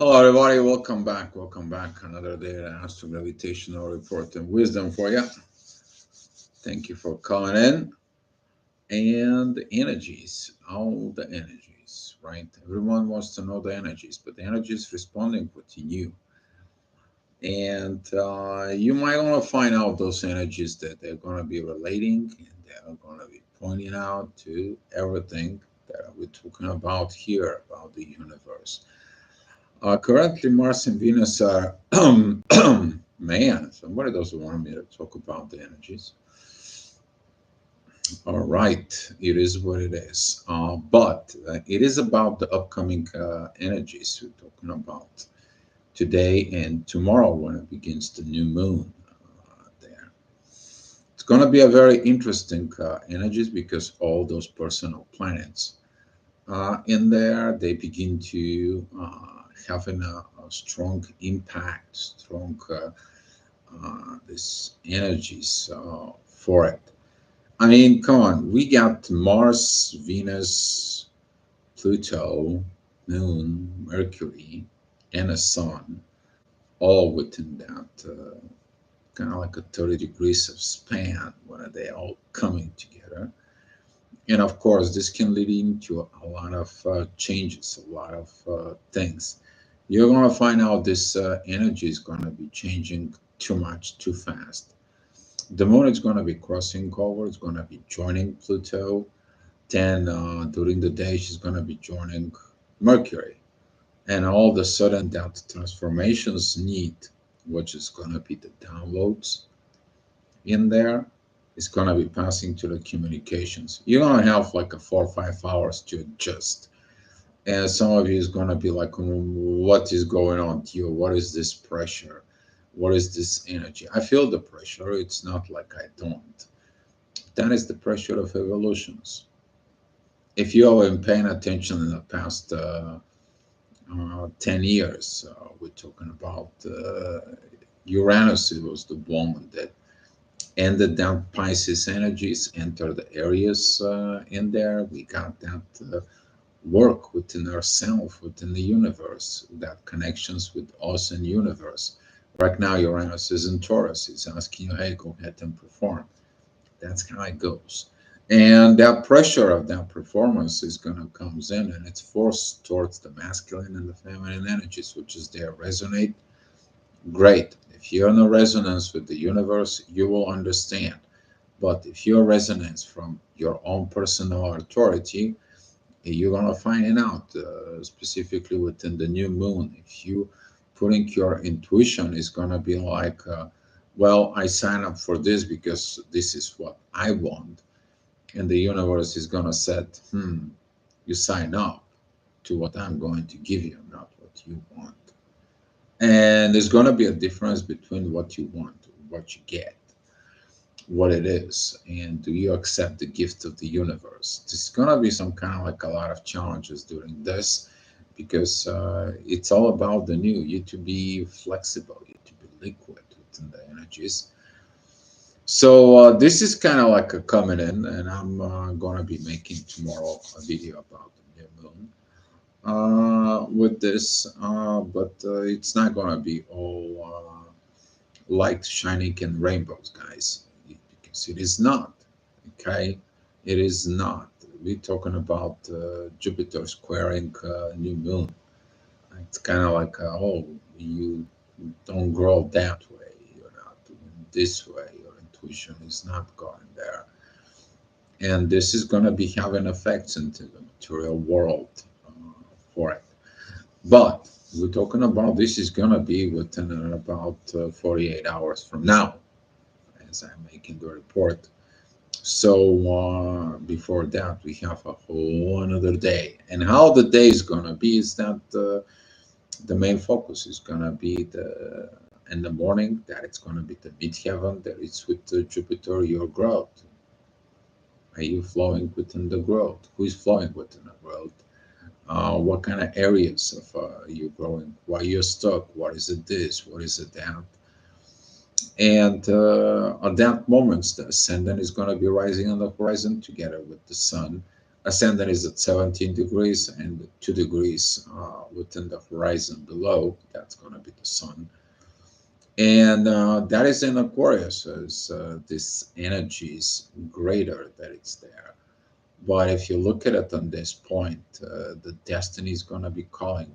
Hello, everybody. Welcome back. Welcome back. Another day at Astro Gravitational Report and Wisdom for you. Thank you for calling in. And the energies, all the energies, right? Everyone wants to know the energies, but the energies responding within you. And you might want to find out those energies that they're going to be relating and they're going to be pointing out to everything that we're talking about here about the universe. Currently, Mars and Venus are, man, somebody doesn't want me to talk about the energies. All right, it is what it is. But it is about the upcoming energies we're talking about today and tomorrow when it begins the new moon there. It's going to be a very interesting energies because all those personal planets in there, they begin to having a strong impact, strong this energies for it. I mean, come on, we got Mars, Venus, Pluto, Moon, Mercury, and a Sun, all within that kind of like a 30 degrees of span when they all coming together. And of course, this can lead into a lot of changes, a lot of things. You're going to find out this energy is going to be changing too much, too fast. The moon is going to be crossing over, it's going to be joining Pluto. Then during the day, she's going to be joining Mercury. And all of a sudden, that transformations need, which is going to be the downloads in there, is going to be passing to the communications. You're going to have like a 4 or 5 hours to adjust. And some of you is going to be like, what is going on to you? What is this pressure? What is this energy? I feel the pressure. It's not like I don't. That is the pressure of evolutions. If you have been paying attention in the past 10 years, we're talking about Uranus. It was the one that ended down Pisces energies, enter the areas in there. We got that work within ourselves, within the universe, that connections with us and universe. Right now, Uranus is in Taurus. It's asking you, hey, go ahead and perform. That's how it goes. And that pressure of that performance is going to comes in and it's forced towards the masculine and the feminine energies, which is there resonate. Great. If you're in a resonance with the universe, you will understand. But if your resonance from your own personal authority, you're going to find it out specifically within the new moon. If you putting your intuition is going to be like, well, I sign up for this because this is what I want. And the universe is going to say, you sign up to what I'm going to give you, not what you want. And there's going to be a difference between what you want, what you get, what it is, and do you accept the gift of the universe? There's going to be some kind of like a lot of challenges during this because it's all about the new. You to be flexible, you to be liquid within the energies. So this is kind of like a coming in, and I'm going to be making tomorrow a video about the new moon with this, but it's not going to be all light shining and rainbows, guys, because it is not. Okay, it is not. We're talking about Jupiter squaring new moon. It's kind of like, oh, you don't grow that way. You're not doing this way. Your intuition is not going there, and this is going to be having effects into the material world for it. But we're talking about this is going to be within about 48 hours from now, as I'm making the report. So before that, we have a whole another day. And how the day is going to be is that the main focus is going to be the in the morning, that it's going to be the midheaven, that it's with Jupiter, your growth. Are you flowing within the growth? Who is flowing within the growth? What kind of areas of you growing? Why you're stuck? What is it this? What is it that? And at that moment, the ascendant is going to be rising on the horizon together with the sun Ascendant is at 17 degrees and 2 degrees within the horizon below. That's going to be the sun. And that is in Aquarius, as this energy is greater that it's there. But if you look at it on this point, the destiny is going to be calling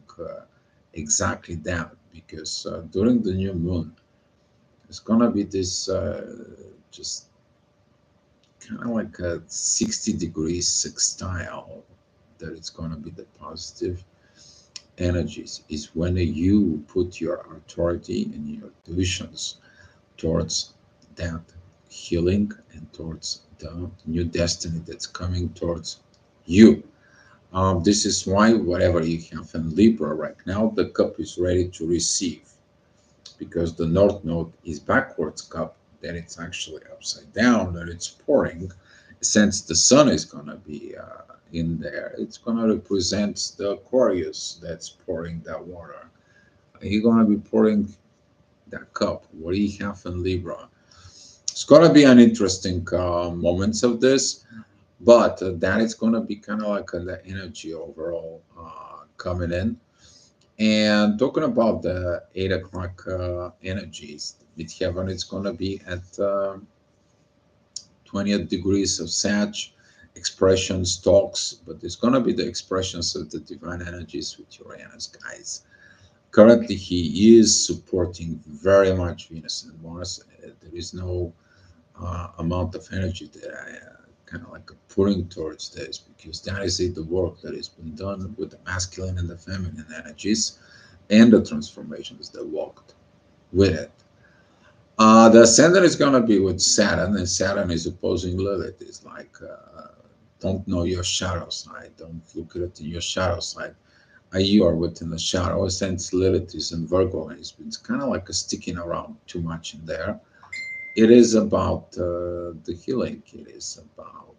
exactly that, because during the new moon, it's going to be this just kind of like a 60 degrees sextile that it's going to be the positive energies. Is when you put your authority and your tuitions towards that healing and towards the new destiny that's coming towards you. This is why whatever you have in Libra right now, the cup is ready to receive, because the North Node is backwards cup, then it's actually upside down, that it's pouring. Since the sun is going to be in there, it's going to represent the Aquarius that's pouring that water. You're going to be pouring that cup. What do you have in Libra? It's going to be an interesting moments of this, but that is going to be kind of like the energy overall coming in. And talking about the 8 o'clock energies, midheaven is going to be at 20th degrees of Sag, expressions, talks, but it's going to be the expressions of the divine energies with Uranus, guys. Currently, he is supporting very much Venus and Mars. There is no amount of energy that I kind of like putting towards this, because that is it, the work that has been done with the masculine and the feminine energies and the transformations that walked with it. The ascendant is going to be with Saturn, and Saturn is opposing Lilith. It's like, don't know your shadow side, don't look at it in your shadow side. You are within the shadow, since Lilith is in Virgo, and it's kind of like a sticking around too much in there. It is about the healing. It is about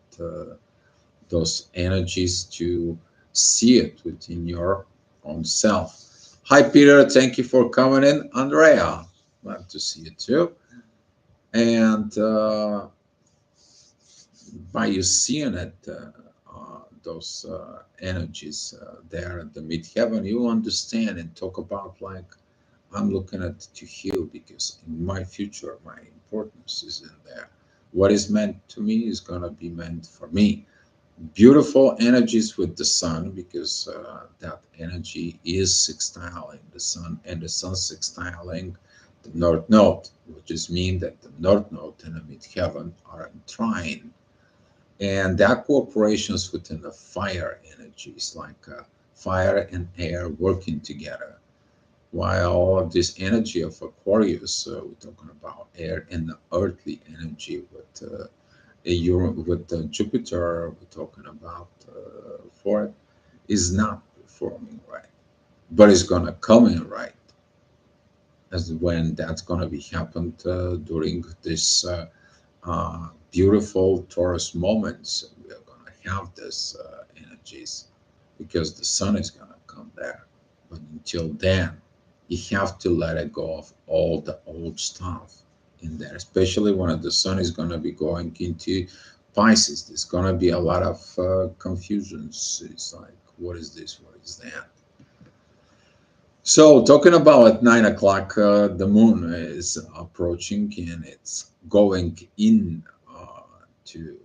those energies to see it within your own self. Hi, Peter. Thank you for coming in. Andrea, glad to see you too. And by you seeing it, those energies there at the midheaven, you understand and talk about like, I'm looking at to heal, because in my future, my importance is in there. What is meant to me is going to be meant for me. Beautiful energies with the sun, because that energy is sextiling the sun, and the sun sextiling the north node, which is mean that the north node and the midheaven are in trine, and that cooperations within the fire energies, like fire and air working together. While this energy of Aquarius, we're talking about air and the earthly energy with Jupiter, we're talking about for it, is not performing right, but it's gonna come in right, as when that's gonna be happened during this beautiful Taurus moments. We are gonna have this energies, because the sun is gonna come there. But until then, you have to let it go of all the old stuff in there, especially when the sun is going to be going into Pisces. There's going to be a lot of confusions. It's like, what is this? What is that? So, talking about at 9 o'clock, the moon is approaching, and it's going in to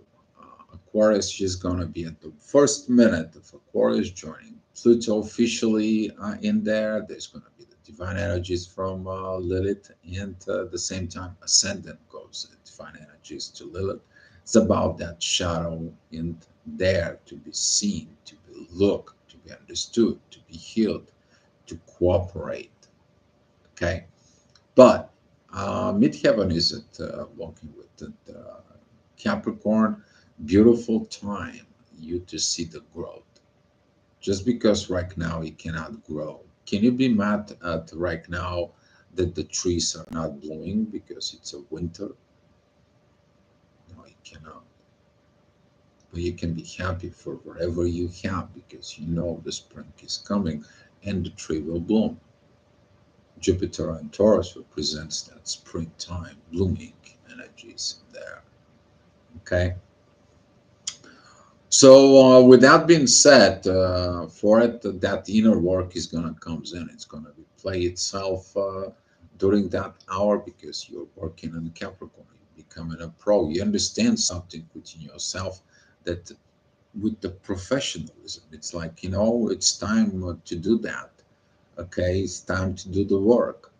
Aquarius. She's going to be at the first minute of Aquarius joining Pluto officially in there. There's going to be the divine energies from Lilith, and at the same time, ascendant goes divine energies to Lilith. It's about that shadow in there to be seen, to be looked, to be understood, to be healed, to cooperate. Okay, but midheaven is at walking with the Capricorn. Beautiful time you to see the growth. Just because right now you cannot grow, can you be mad at right now that the trees are not blooming because it's a winter? No, you cannot. But you can be happy for whatever you have, because you know the spring is coming and the tree will bloom. Jupiter and Taurus represents that springtime blooming energies there. Okay. So, with that being said, for it, that inner work is gonna comes in. It's gonna play itself during that hour because you're working on Capricorn, you're becoming a pro. You understand something within yourself that, with the professionalism, it's like it's time to do that. Okay, it's time to do the work,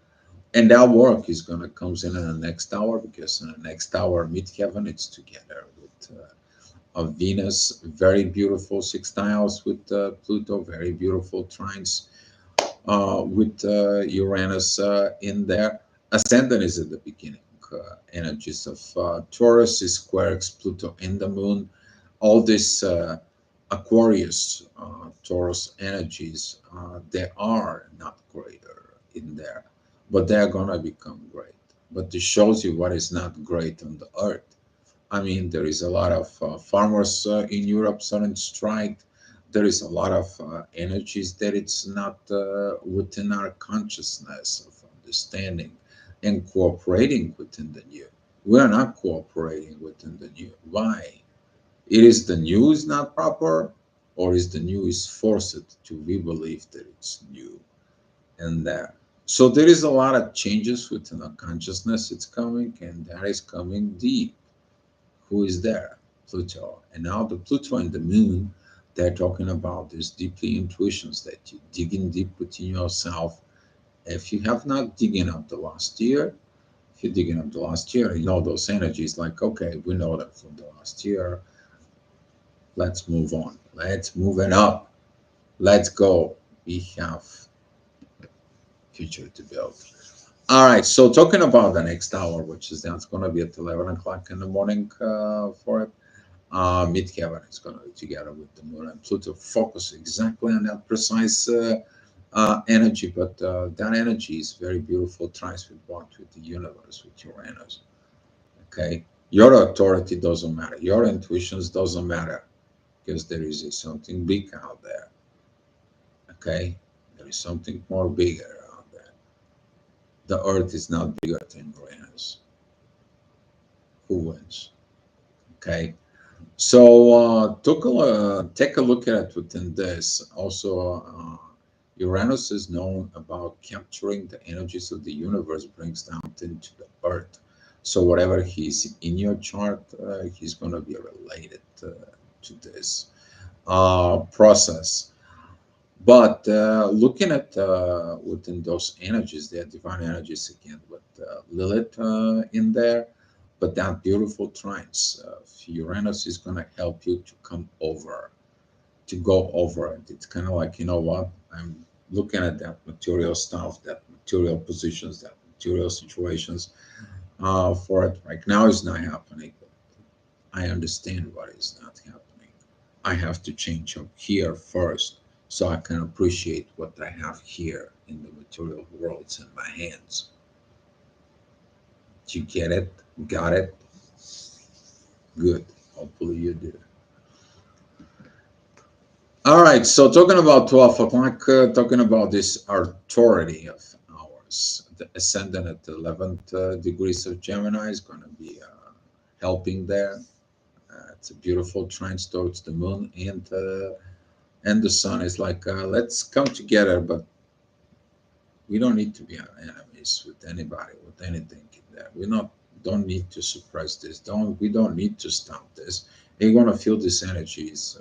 and that work is gonna comes in the next hour because in the next hour, midheaven, it's together with. Of Venus, very beautiful sextiles with Pluto, very beautiful trines with Uranus in there. Ascendant is at the beginning. Energies of Taurus is squares Pluto in the moon. All this Aquarius, Taurus energies, they are not greater in there, but they are going to become great. But this shows you what is not great on the earth. I mean, there is a lot of farmers in Europe sudden strike. There is a lot of energies that it's not within our consciousness of understanding and cooperating within the new. We are not cooperating within the new. Why? It is the new is not proper, or is the new is forced to we believe that it's new and there. So there is a lot of changes within our consciousness. It's coming, and that is coming deep. Who is there? Pluto. And now the Pluto and the moon, they're talking about these deeply intuitions that you dig in deep within yourself. If you have not digging up the last year, if you're digging up the last year, you know those energies like, okay, we know that from the last year. Let's move on. Let's move it up. Let's go. We have future to build. All right. So talking about the next hour, which is that's going to be at 11 o'clock in the morning for it. Midheaven is going to be together with the moon and Pluto focus exactly on that precise energy, but that energy is very beautiful, ties with what? With the universe, with Uranus. Okay, your authority doesn't matter, your intuitions doesn't matter because there is something big out there. Okay, there is something more bigger out there. The Earth is not bigger than Uranus. Who wins? Okay. So take a look at it within this. Also, Uranus is known about capturing the energies of the universe, brings down into the earth. So whatever he's in your chart, he's going to be related to this process. But looking at within those energies, they are divine energies again with Lilith in there. But that beautiful trines, Uranus is going to help you to come over, to go over it. It's kind of like, you know what? I'm looking at that material stuff, that material positions, that material situations for it. Right now is not happening. But I understand what is not happening. I have to change up here first so I can appreciate what I have here in the material worlds in my hands. Did you get it? Got it? Good. Hopefully you did. All right. So talking about 12 o'clock, talking about this authority of ours, the ascendant at the 11th degrees of Gemini is going to be helping there. It's a beautiful trine towards the moon and the sun is like, let's come together, but we don't need to be enemies with anybody, with anything in there. We not don't need to suppress this. Don't we don't need to stop this. You're gonna feel these energies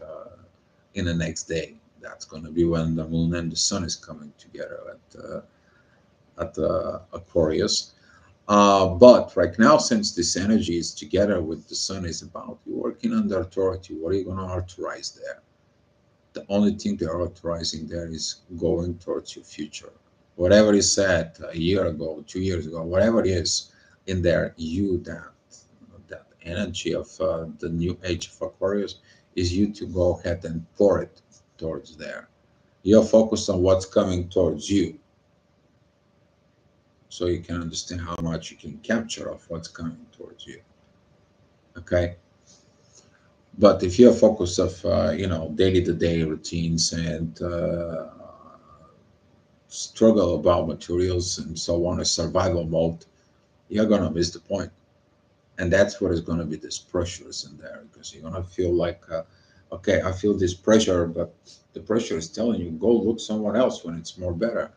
in the next day. That's gonna be when the moon and the sun is coming together at Aquarius. But right now, since this energy is together with the sun, is about you working under authority. What are you gonna authorize there? The only thing they're authorizing there is going towards your future. Whatever is said a year ago, 2 years ago, whatever it is in there, that energy of the new age of Aquarius is you to go ahead and pour it towards there. You're focused on what's coming towards you, so you can understand how much you can capture of what's coming towards you. Okay. But if you're focused of daily to day routines and struggle about materials and so on, a survival mode, you're gonna miss the point. And that's what is gonna be this pressures in there because you're gonna feel like Okay, I feel this pressure, but the pressure is telling you go look somewhere else when it's more better.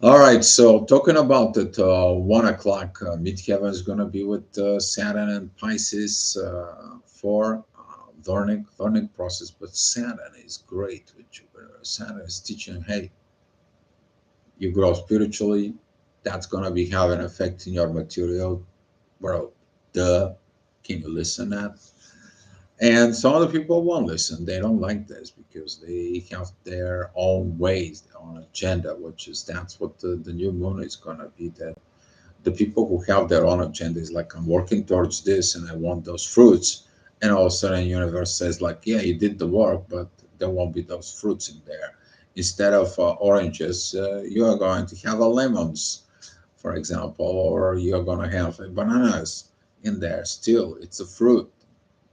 All right, so talking about it, 1 o'clock, midheaven is going to be with Saturn and Pisces for learning process. But Saturn is great with Jupiter. Saturn is teaching, hey, you grow spiritually. That's going to be have an effect in your material world. Duh. Can you listen that? And some of the people won't listen. They don't like this because they have their own ways, their own agenda, which is that's what the new moon is going to be. That the people who have their own agenda is like, I'm working towards this and I want those fruits. And all of a sudden, universe says like, yeah, you did the work, but there won't be those fruits in there. Instead of oranges, you are going to have a lemons, for example, or you're going to have bananas in there. Still, it's a fruit.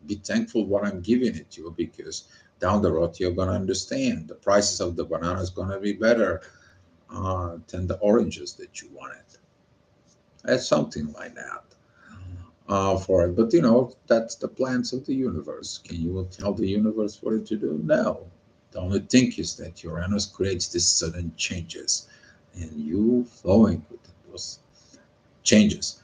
Be thankful what I'm giving it to you, because down the road you're going to understand the prices of the banana is going to be better than the oranges that you wanted. It's something like that for it. But that's the plans of the universe. Can you tell the universe what it to do? No. The only thing is that Uranus creates these sudden changes, and you flowing with those changes.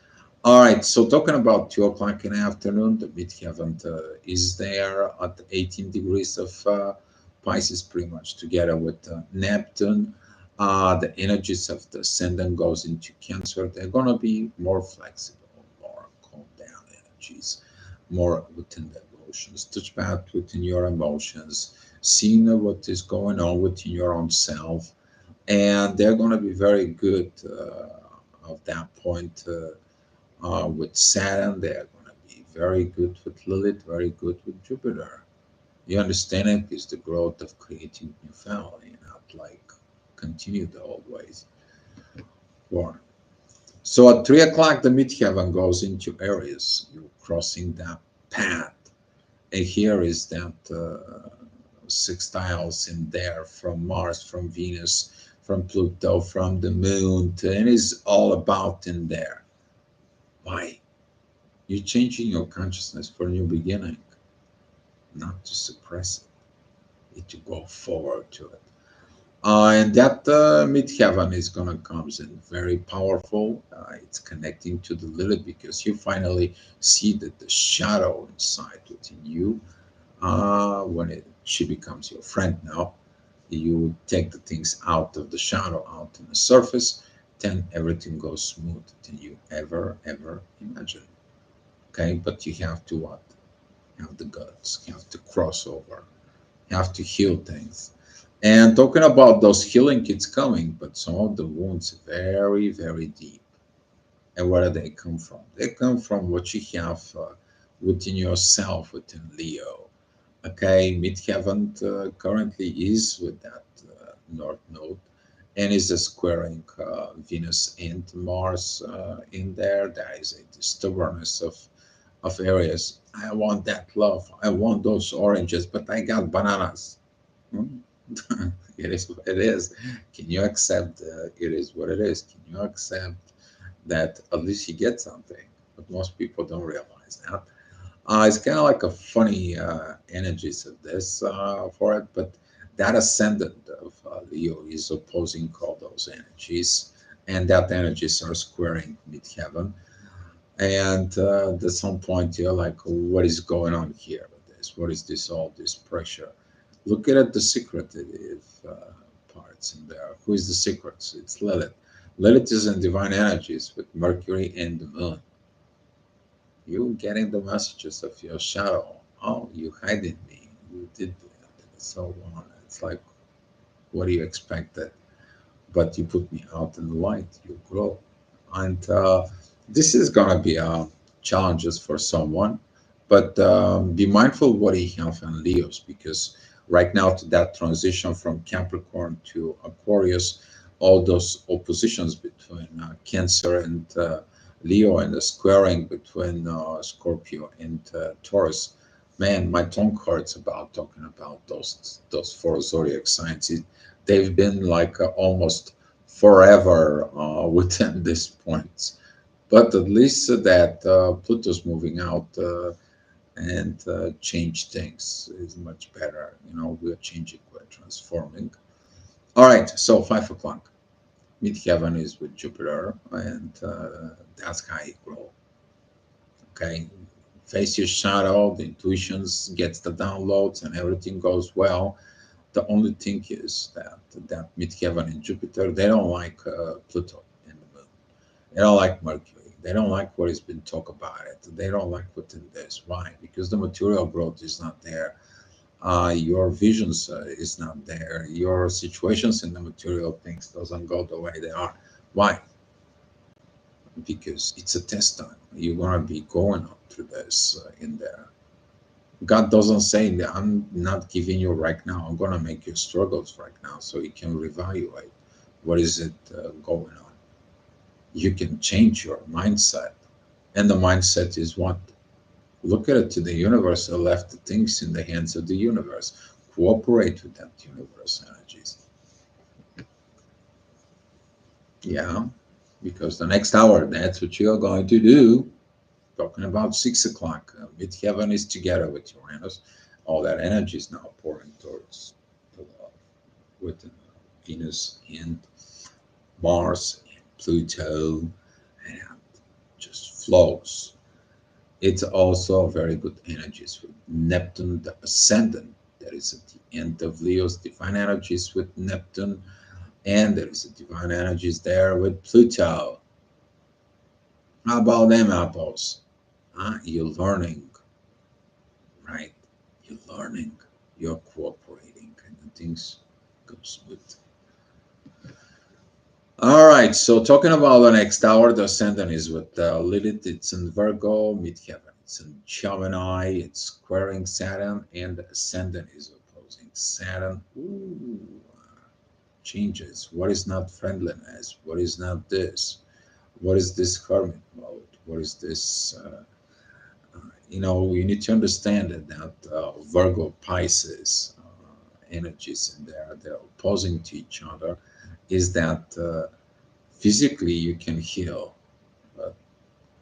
All right, so talking about 2 o'clock in the afternoon, the midheaven is there at 18 degrees of Pisces, pretty much together with Neptune. The energies of the ascendant goes into Cancer. They're gonna be more flexible, more calm down energies, more within the emotions, touch back within your emotions, seeing what is going on within your own self, and they're gonna be very good of that point. With Saturn, they are going to be very good with Lilith, very good with Jupiter. You understand it is the growth of creating new family, not like continue the old ways. War. So at 3 o'clock, the midheaven goes into Aries. You're crossing that path. And here is that sextiles in there from Mars, from Venus, from Pluto, from the moon, and it's all about in there. Why? You're changing your consciousness for a new beginning, not to suppress it, it to go forward to it. And that midheaven is going to come in very powerful. It's connecting to the Lilith because you finally see that the shadow inside within you, when she becomes your friend now, you take the things out of the shadow, out on the surface, then everything goes smooth than you ever imagine. Okay, but you have to what? Have the guts, you have to cross over, you have to heal things. And talking about those healing, it's coming, but some of the wounds very deep. And where do they come from? They come from what you have within yourself, within Leo. Okay, midheaven currently is with that north node and is a squaring Venus and Mars in there. There is a stubbornness of areas. I want that love. I want those oranges, but I got bananas. Hmm? It is what it is. Can you accept it is what it is? Can you accept that at least you get something? But most people don't realize that. It's kind of like a funny energies of this for it, but that ascendant of Leo is opposing all those energies, and that energies are squaring midheaven. And at some point, you're like, what is going on here with this? What is this, all this pressure? Look at it, the secretive parts in there. Who is the secrets? It's Lilith. Lilith is in divine energies with Mercury and the moon. You getting the messages of your shadow. Oh, you hiding me. You did that. And so on. It's like, what do you expect that? But you put me out in the light. You grow. And this is gonna be challenges for someone, but be mindful what you have in Leos, because right now to that transition from Capricorn to Aquarius, all those oppositions between Cancer and Leo, and the squaring between Scorpio and Taurus. Man, my tongue hurts about talking about those four zodiac signs. They've been like almost forever within these points. But at least that Pluto's moving out and change things is much better. You know, we're changing, we're transforming. All right, so 5 o'clock. Midheaven is with Jupiter, and that's how you grow. Okay, face your shadow, the intuitions gets the downloads, and everything goes well. The only thing is that midheaven and Jupiter, they don't like Pluto and the Moon. They don't like Mercury. They don't like what has been talked about it. They don't like what in this. Why? Because the material growth is not there. Your visions is not there. Your situations in the material things doesn't go the way they are. Why? Because it's a test time. You're gonna be going up through this in there. God doesn't say that I'm not giving you right now. I'm gonna make you struggles right now, so you can reevaluate what is it going on. You can change your mindset, and the mindset is what? Look at it to the universe and left the things in the hands of the universe. Cooperate with that universe energies. Yeah, because the next hour, that's what you're going to do. Talking about 6 o'clock, midheaven is together with Uranus. All that energy is now pouring towards the love with Venus and Mars and Pluto, and just flows. It's also very good energies with Neptune, the ascendant, that is at the end of Leo's divine energies with Neptune, and there is a divine energies there with Pluto. How about them apples? You're learning, right? You're learning, you're cooperating, and the things go smooth. All right, so talking about the next hour, the ascendant is with Lilith. It's in Virgo, midheaven. It's in Gemini. It's squaring Saturn, and the ascendant is opposing Saturn. Ooh, changes. What is not friendliness? What is not this? What is this hermit mode? What is this? You need to understand that Virgo, Pisces energies in there, they're opposing to each other. Is that physically you can heal, but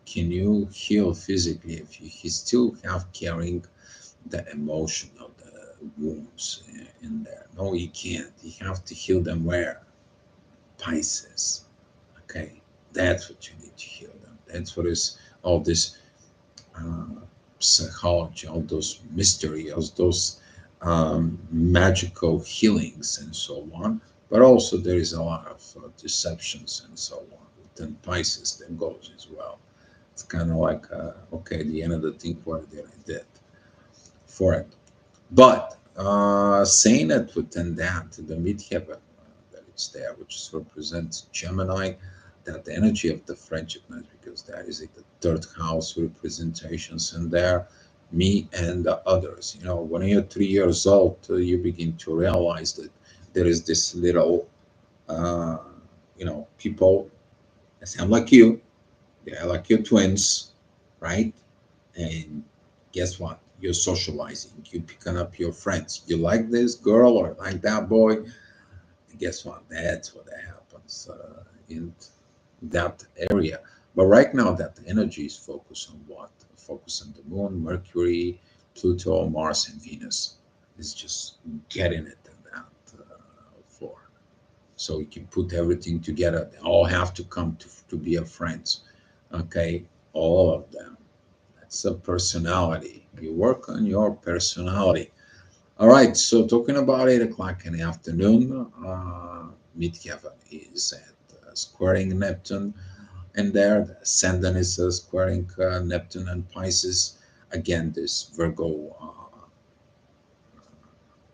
can you heal physically if you still have carrying the emotion of the wounds in there? No, you can't. You have to heal them where? Pisces. Okay, that's what you need to heal them. That's what is all this uh, psychology, all those mystery, all those magical healings and so on. But also there is a lot of deceptions and so on within Pisces that goes as well. It's kind of like, okay, the end of the thing, what did I did for it? But saying that within that, the midheaven that it's there, which represents Gemini, that the energy of the friendshipness, because that is like the third house representations in there, me and the others. When you're 3 years old, you begin to realize that there is this little, uh, people that sound like you, they're like your twins, right? And guess what? You're socializing. You're picking up your friends. You like this girl or like that boy. Guess what? That's what happens in that area. But right now, that energy is focused on what? Focus on the moon, Mercury, Pluto, Mars, and Venus. It's just getting it in that floor. So you can put everything together. They all have to come to be a friends. Okay, all of them. That's a personality. You work on your personality. All right. So talking about 8 o'clock in the afternoon, midheaven is at squaring Neptune, and there the ascendant is squaring Neptune and Pisces. Again, this Virgo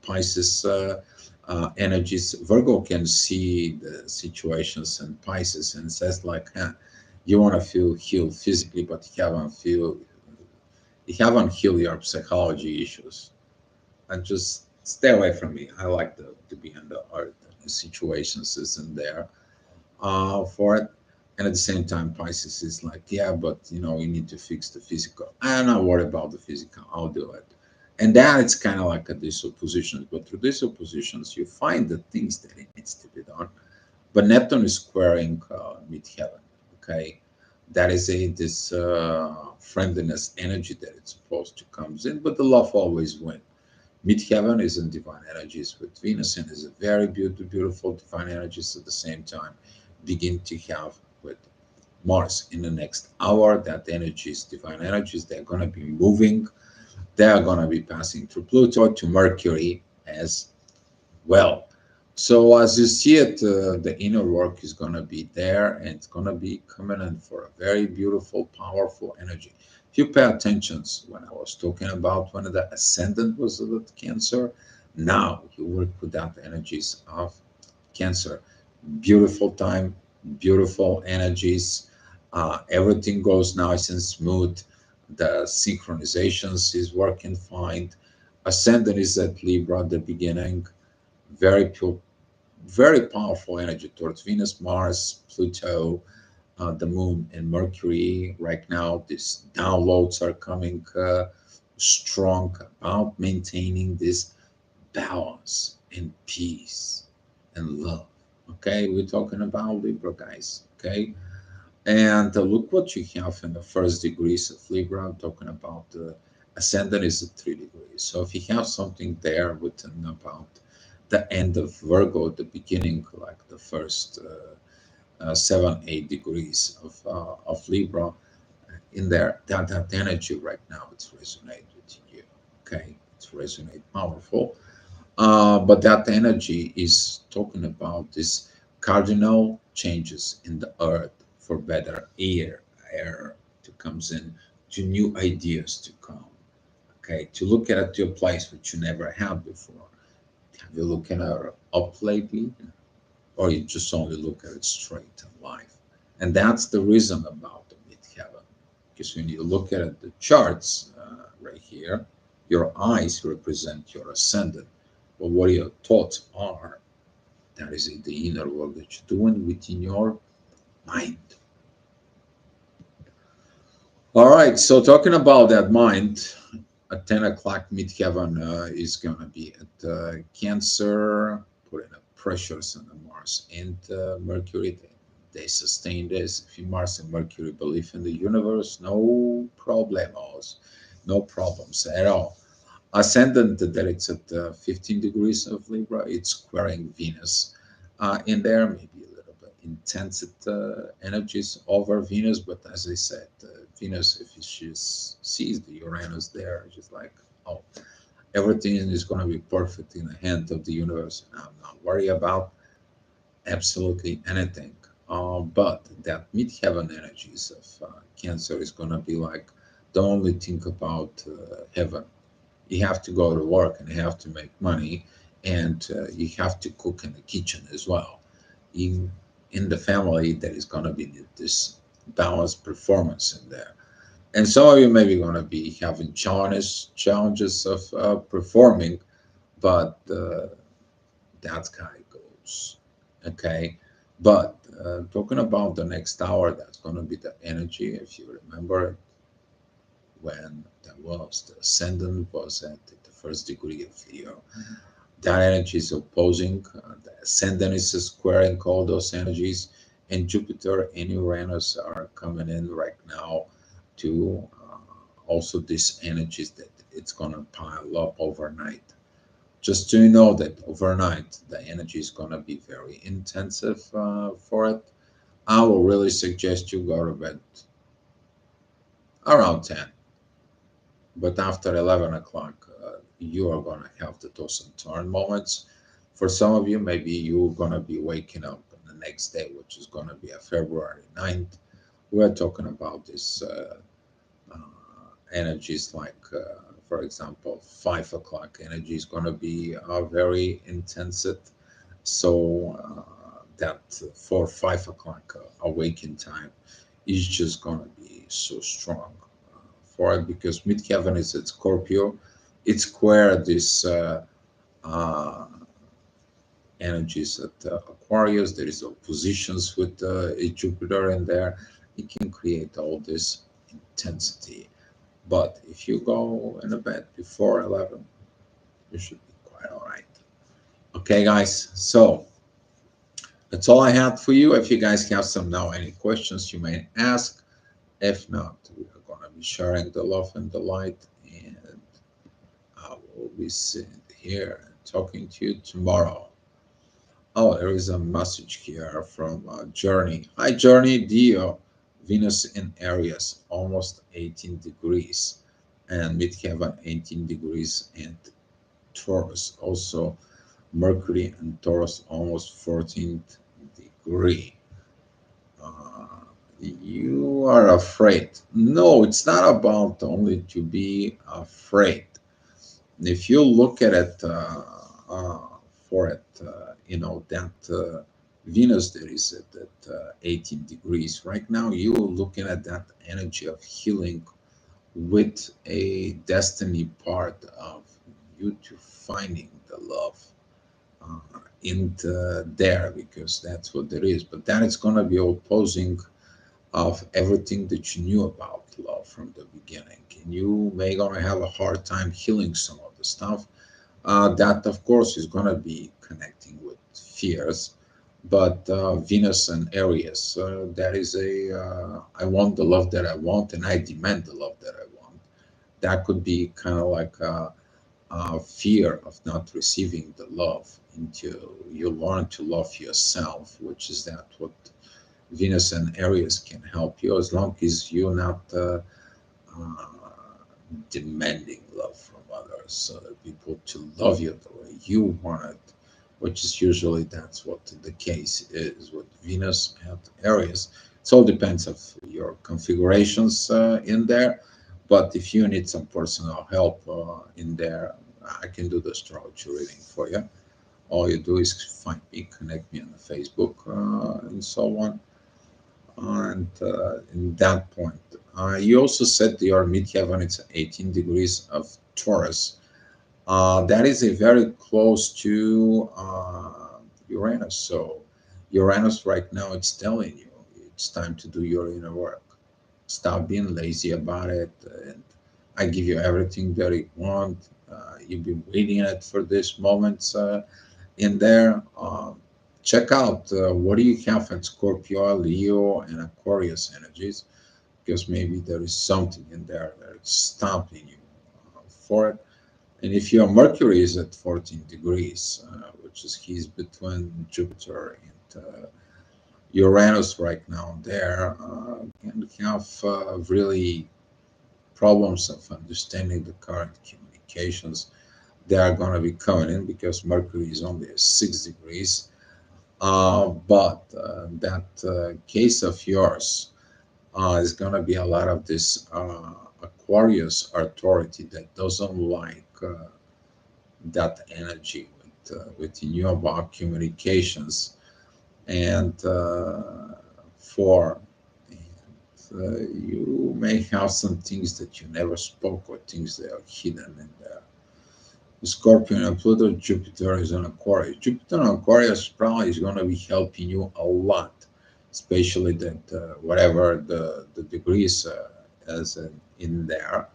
Pisces energies. Virgo can see the situations in Pisces and says like, you want to feel healed physically, but you haven't healed your psychology issues. And just stay away from me. I like to be in the art situations isn't there for it. And at the same time, Pisces is like, yeah, but you need to fix the physical. I'm not worried about the physical. I'll do it. And then it's kind of like a these oppositions. But through these oppositions, you find the things that it needs to be done. But Neptune is squaring midheaven. Okay, That is a this friendliness energy that it's supposed to comes in, but the love always wins. Midheaven is in divine energies with Venus and is a very beautiful, beautiful divine energies at the same time. Begin to have with Mars in the next hour. That energies, divine energies, they're going to be moving. They are going to be passing through Pluto to Mercury as well. So as you see it, the inner work is going to be there, and it's going to be coming in for a very beautiful, powerful energy. If you pay attention when I was talking about when the ascendant was with Cancer, now you work with that energies of Cancer. Beautiful time, beautiful energies. Everything goes nice and smooth. The synchronizations is working fine. Ascendant is at Libra at the beginning, very pure, very powerful energy towards Venus, Mars, Pluto, the Moon, and Mercury. Right now, these downloads are coming strong about maintaining this balance and peace and love. Okay, we're talking about Libra, guys. Okay, and look what you have in the first degrees of Libra. I'm talking about the ascendant is at 3 degrees. So if you have something there written about the end of Virgo, the beginning, like the first 7, 8 degrees of Libra in there, that energy right now, it's resonate with you. Okay, it's resonate powerful. But that energy is talking about this cardinal changes in the earth for better air to comes in, to new ideas to come. Okay, to look at it to a place which you never had before. Have you looked at it up lately, or you just only look at it straight in life? And that's the reason about the midheaven, because when you look at it, the charts right here, your eyes represent your ascendant. But what your thoughts are, that is the inner work that you're doing within your mind. All right, so talking about that mind, at 10 o'clock, midheaven is going to be at Cancer, putting up pressures on the Mars and Mercury. They sustain this. If you Mars and Mercury believe in the universe, no problemos, no problems at all. Ascendant that it's at 15 degrees of Libra, it's squaring Venus in there, maybe a little bit intense energies over Venus, but as I said, Venus, if she sees the Uranus there, just like, oh, everything is going to be perfect in the hand of the universe, and I'm not worried about absolutely anything. But that midheaven energies of Cancer is going to be like, don't only think about heaven. You have to go to work and you have to make money, and you have to cook in the kitchen as well. In the family, there is going to be this balanced performance in there. And some of you maybe going to be having challenges of performing, but that's how it goes. Okay. But talking about the next hour, that's going to be the energy. If you remember, when that was the ascendant was at the first degree of Leo, that energy is opposing the ascendant is squaring all those energies, and Jupiter and Uranus are coming in right now to also these energies that it's going to pile up overnight. Just to know that overnight the energy is going to be very intensive for it. I will really suggest you go to bed around 10, but after 11 o'clock, you are going to have the toss and turn moments. For some of you, maybe you're going to be waking up on the next day, which is going to be a February 9th. We're talking about this energies like, for example, 5 o'clock energy is going to be very intensive. So that 4 or 5 o'clock awakening time is just going to be so strong for it, because midheaven is at Scorpio. It's square this uh, energies at Aquarius. There is oppositions with Jupiter in there. It can create all this intensity. But if you go in the bed before 11, you should be quite all right. Okay, guys. So that's all I had for you. If you guys have some now any questions you may ask, If not, we are going to be sharing the love and the light, and I will be sitting here and talking to you tomorrow. Oh, there is a message here from Journey. Hi, Journey. Dio, Venus in Aries, almost 18 degrees, and midheaven 18 degrees, and Taurus also Mercury and Taurus almost 14th degree. Uh, you are afraid. No, it's not about only to be afraid. If you look at it for it, that Venus there is at 18 degrees. Right now, you're looking at that energy of healing with a destiny part of you to finding the love in there, because that's what there is. But that is going to be opposing of everything that you knew about love from the beginning, and you may gonna have a hard time healing some of the stuff that of course is gonna be connecting with fears. But Venus and Aries, that is a I want the love that I want, and I demand the love that I want. That could be kind of like fear of not receiving the love until you learn to love yourself, which is that what Venus and Aries can help you, as long as you're not uh, demanding love from others, so that people to love you the way you want it, which is usually that's what the case is with Venus and Aries. It all depends of your configurations in there, but if you need some personal help in there, I can do the astrology reading for you. All you do is find me, connect me on the Facebook, and so on. And in that point, you also said your midheaven it's 18 degrees of Taurus. That is a very close to Uranus. So Uranus right now it's telling you it's time to do your inner work. Stop being lazy about it. And I give you everything that you want. You've been waiting it for this moment in there. Check out what do you have in Scorpio, Leo, and Aquarius energies, because maybe there is something in there that's stopping you for it. And if your Mercury is at 14 degrees, which is he's between Jupiter and Uranus right now, there can have really problems of understanding the current communications. They are going to be coming in because Mercury is only at 6 degrees. But that case of yours is going to be a lot of this Aquarius authority that doesn't like that energy with renewable communications and for. You may have some things that you never spoke or things that are hidden in there. Scorpion and Pluto, Jupiter is on Aquarius. Jupiter on Aquarius probably is going to be helping you a lot, especially that whatever the degrees as in there.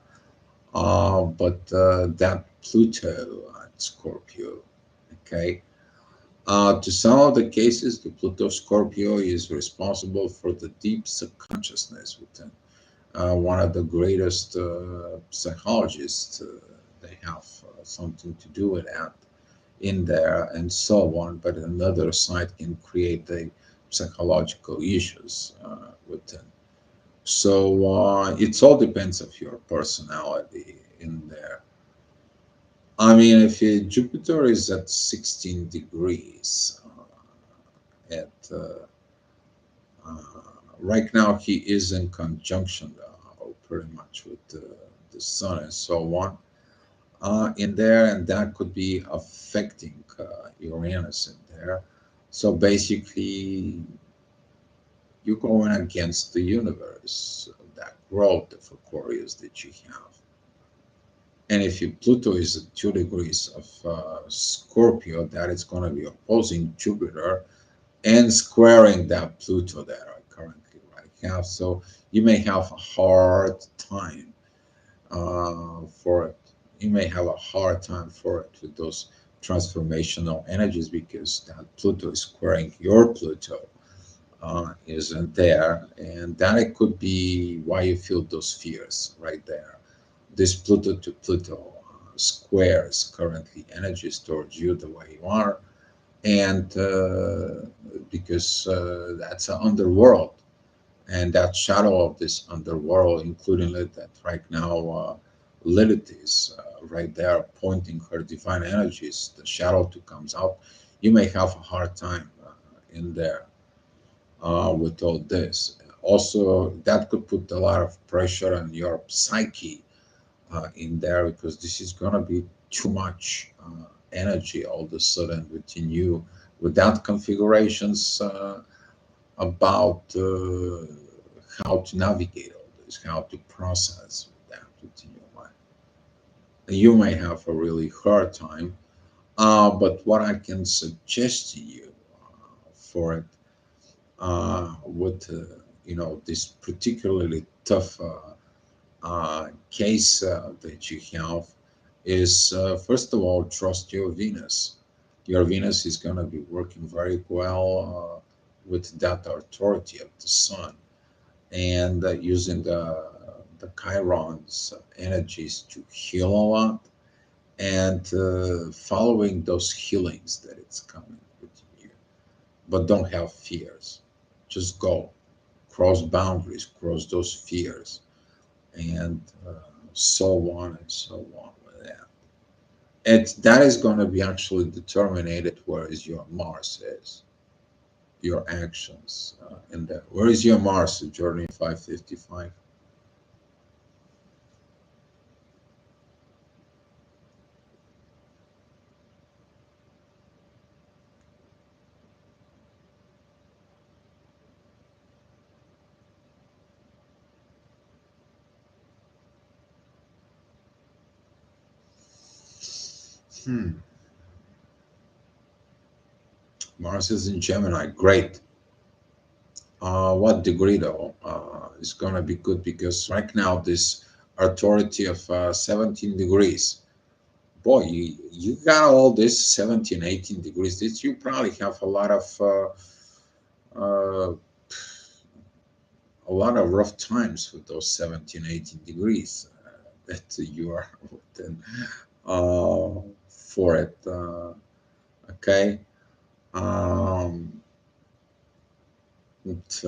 But that Pluto at Scorpio, okay. To some of the cases, the Pluto Scorpio is responsible for the deep subconsciousness within one of the greatest psychologists. They have something to do with that in there and so on, but another side can create the psychological issues within. So it all depends of your personality in there. I mean, if Jupiter is at 16 degrees at uh, right now, he is in conjunction pretty much with the Sun and so on in there, and that could be affecting Uranus in there. So basically, you're going against the universe, that growth of Aquarius that you have. And if your Pluto is at 2 degrees of Scorpio, that is going to be opposing Jupiter and squaring that Pluto that I currently right now. So you may have a hard time for it. You may have a hard time for it with those transformational energies because that Pluto is squaring your Pluto isn't there, and that it could be why you feel those fears right there. This Pluto to Pluto squares currently energies towards you the way you are, and because that's an underworld, and that shadow of this underworld, including that right now Lilith is right there pointing her divine energies, the shadow to comes out. You may have a hard time in there with all this. Also, that could put a lot of pressure on your psyche in there because this is going to be too much energy all of a sudden within you without configurations about how to navigate all this, how to process that within your mind. You may have a really hard time, but what I can suggest to you for it with this particularly tough case that you have is first of all trust your Venus. Your Venus is going to be working very well with that authority of the Sun and using the Chiron's energies to heal a lot and following those healings that it's coming with you. But don't have fears. Just go, cross boundaries, cross those fears, and so on and so on with that. That is going to be actually determined where is your Mars is, your actions in there. Where is your Mars, Journey 555? Hmm. Mars is in Gemini. Great. What degree though? Is going to be good because right now this authority of 17 degrees. Boy, you got all this 17, 18 degrees. This you probably have uh, a lot of rough times with those 17, 18 degrees that you are within for it. Okay. Um, it's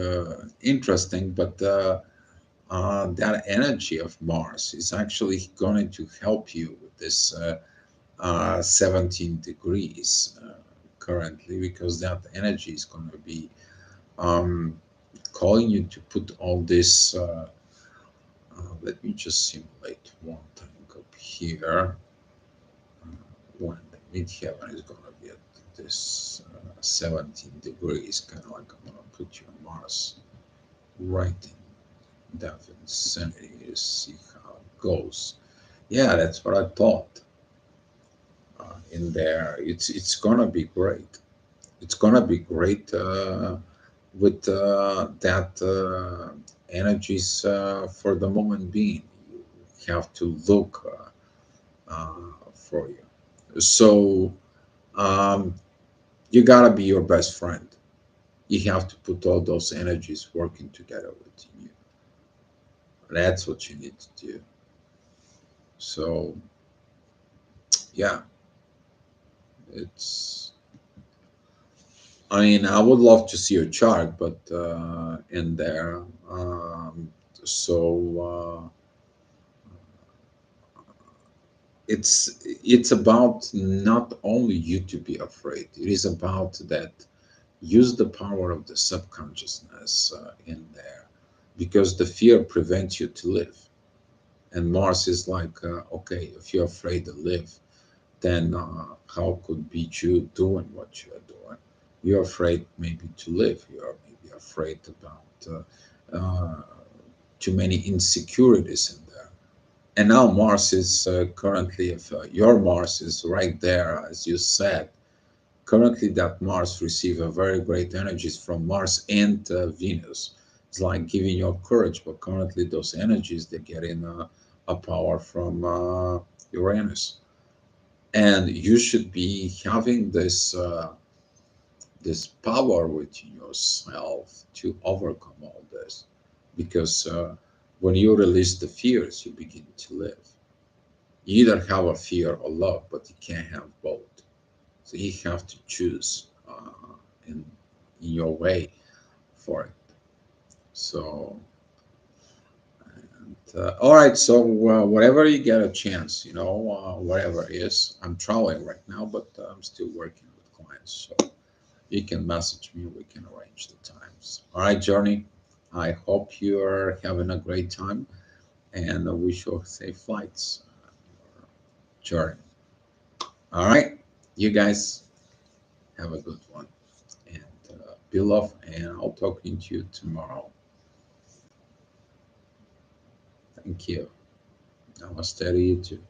interesting, but that energy of Mars is actually going to help you with this 17 degrees currently because that energy is going to be um, calling you to put all this. Let me just simulate one thing up here. When the midheaven is going to be at this 17 degrees, kind of like I'm going to put you on Mars right in that vicinity to see how it goes. Yeah, that's what I thought in there. It's going to be great. It's going to be great with that energies for the moment being. You have to look for you. So um, you gotta be your best friend. You have to put all those energies working together with you. That's what you need to do. So yeah, it's. I mean, I would love to see your chart, but in there, so it's about not only you to be afraid. It is about that use the power of the subconsciousness in there because the fear prevents you to live. And Mars is like, okay, if you're afraid to live, then how could be you doing what you're doing? You're afraid maybe to live. You're maybe afraid about too many insecurities in there. And now Mars is currently, if your Mars is right there, as you said, currently that Mars receive a very great energies from Mars and Venus. It's like giving you courage, but currently those energies they get in a power from Uranus, and you should be having this this power within yourself to overcome all this. Because when you release the fears, you begin to live. You either have a fear or love, but you can't have both. So you have to choose in, in your way for it. So, all right. So, whenever you get a chance, whatever it is, I'm traveling right now, but I'm still working with clients. So, you can message me. We can arrange the times. All right, Journey. I hope you're having a great time, and I wish you safe flights. Journey. All right, you guys have a good one, and be love. And I'll talking to you tomorrow. Thank you. Namaste to you too.